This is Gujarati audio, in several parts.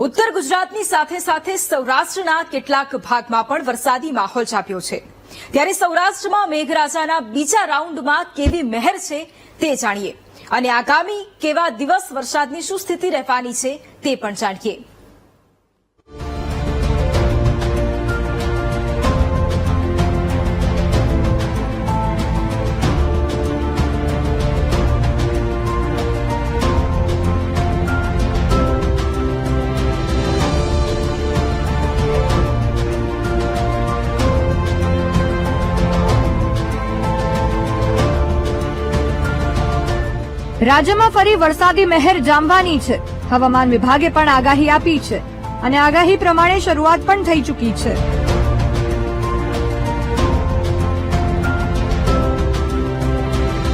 ઉત્તર ગુજરાતની સાથે સાથે સૌરાષ્ટ્રના કેટલાક ભાગમાં પણ વરસાદી માહોલ જામ્યો છે। ત્યારે સૌરાષ્ટ્રમાં મેઘરાજાના બીજા રાઉન્ડમાં કેવી મહેર છે તે જાણીએ અને આગામી કેવા દિવસ વરસાદની શું સ્થિતિ રહેવાની છે તે પણ જાણીએ। રાજ્યમાં ફરી વરસાદી મહેર જામવાની છે। હવામાન વિભાગે પણ આગાહી આપી છે અને આગાહી પ્રમાણે શરૂઆત પણ થઈ ચૂકી છે।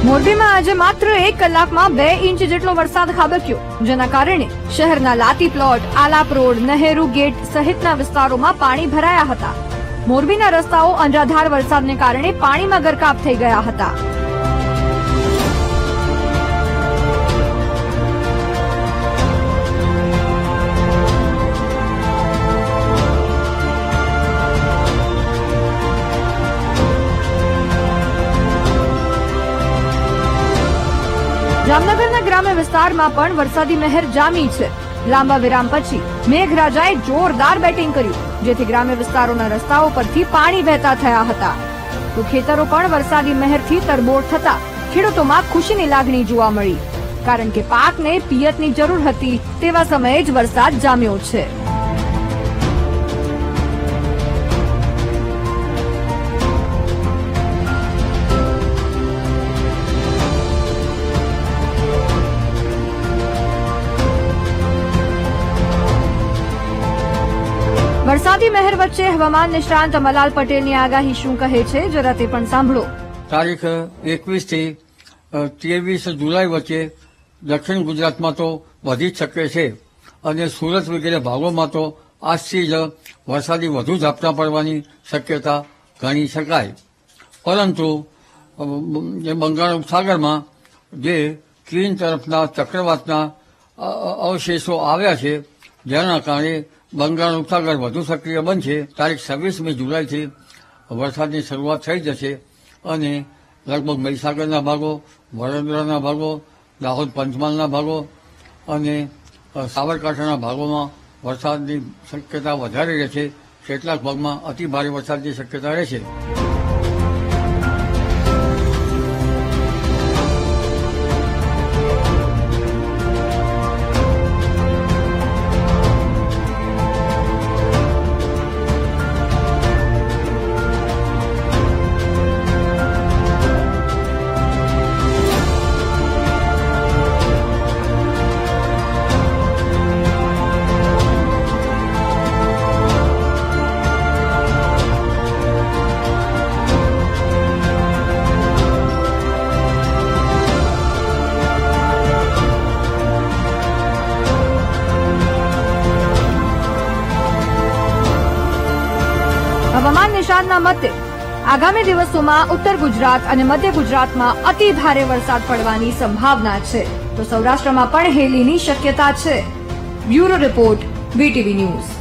મોરબીમાં આજે માત્ર 1 કલાકમાં 2 ઇંચ જેટલો વરસાદ ખાબક્યો, જેના કારણે શહેરના Lati plot, Alap road, Nehru gate સહિતના વિસ્તારોમાં પાણી ભરાયા હતા। મોરબીના રસ્તાઓ અનરાધાર વરસાદને કારણે પાણીમાં ગરકાવ થઈ ગયા હતા। જામનગરના ગ્રામ્ય વિસ્તારમાં પણ વરસાદી મહેર જામી છે। લાંબા વિરામ પછી મેઘરાજાએ જોરદાર બેટિંગ કર્યું, જેથી ગ્રામ્ય વિસ્તારોના રસ્તાઓ પરથી પાણી વહેતા થયા હતા। તો ખેતરો પણ વરસાદી મહેરથી તરબોળ થતા ખેડૂતોમાં ખુશીની લાગણી જોવા મળી, કારણ કે પાકને પિયતની જરૂર હતી તેવા સમયે જ વરસાદ જામ્યો છે। વરસાદી મહેર વચ્ચે હવામાન નિષ્ણાંત અમરલાલ પટેલની આગાહી શું કહે છે, જરા તે પણ સાંભળો। તારીખ 21 થી 23 જુલાઈ વચ્ચે દક્ષિણ ગુજરાતમાં તો વધી જ શકે છે અને સુરત વગેરે ભાગોમાં તો આજથી જ વરસાદી વધુ ઝાપટા પડવાની શક્યતા ગણી શકાય। પરંતુ બંગાળ ઉપસાગરમાં જે ચીન તરફના ચક્રવાતના અવશેષો આવ્યા છે, જેના કારણે બંગાળ ઉપસાગર વધુ સક્રિય બનશે। તારીખ 26મી જુલાઈથી વરસાદની શરૂઆત થઈ જશે અને લગભગ મહીસાગરના ભાગો, વડોદરાના ભાગો, દાહોદ પંચમહાલના ભાગો અને સાબરકાંઠાના ભાગોમાં વરસાદની શક્યતા વધારે રહેશે। કેટલાક ભાગમાં અતિ ભારે વરસાદની શક્યતા રહેશે। હવામાન નિષ્ણાતના મતે આગામી દિવસોમાં ઉત્તર ગુજરાત અને મધ્ય ગુજરાતમાં અતિ ભારે વરસાદ પડવાની સંભાવના છે, તો સૌરાષ્ટ્રમાં પણ હેલીની શક્યતા છે। Bureau report, VTV news.